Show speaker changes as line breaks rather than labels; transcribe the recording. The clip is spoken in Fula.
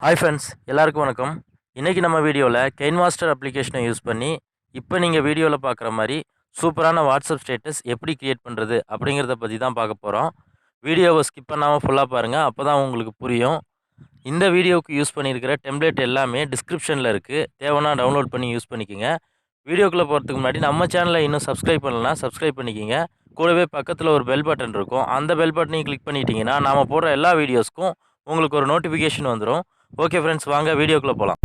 Hi friends, எல்லாருக்கும் வணக்கம். இன்றைக்கி நம்ம வீடியோவில் கைன்மாஸ்டர் அப்ளிகேஷனை யூஸ் பண்ணி இப்போ நீங்கள் வீடியோவில் பார்க்குற மாதிரி சூப்பரான வாட்ஸ்அப் ஸ்டேட்டஸ் எப்படி க்ரியேட் பண்ணுறது அப்படிங்கிறத பற்றி தான் பார்க்க போகிறோம். வீடியோவை ஸ்கிப் பண்ணாமல் ஃபுல்லாக பாருங்கள், அப்போ தான் உங்களுக்கு புரியும். இந்த வீடியோவுக்கு யூஸ் பண்ணியிருக்கிற டெம்ப்ளேட் எல்லாமே டிஸ்கிரிப்ஷனில் இருக்குது, தேவைன்னா டவுன்லோட் பண்ணி யூஸ் பண்ணிக்கோங்க. வீடியோக்குள்ளே போகிறதுக்கு முன்னாடி நம்ம சேனலை இன்னும் சப்ஸ்கிரைப் பண்ணலன்னா சப்ஸ்கிரைப் பண்ணிக்கோங்க. கூடவே பக்கத்தில் ஒரு பெல் பட்டன் இருக்கும், அந்த பெல் பட்டனையும் கிளிக் பண்ணிட்டீங்கன்னா நாம் போடுற எல்லா வீடியோஸ்க்கும் உங்களுக்கு ஒரு நோட்டிஃபிகேஷன் வந்துடும். ஓகே ஃப்ரெண்ட்ஸ், வாங்க வீடியோக்குள்ளே போகலாம்.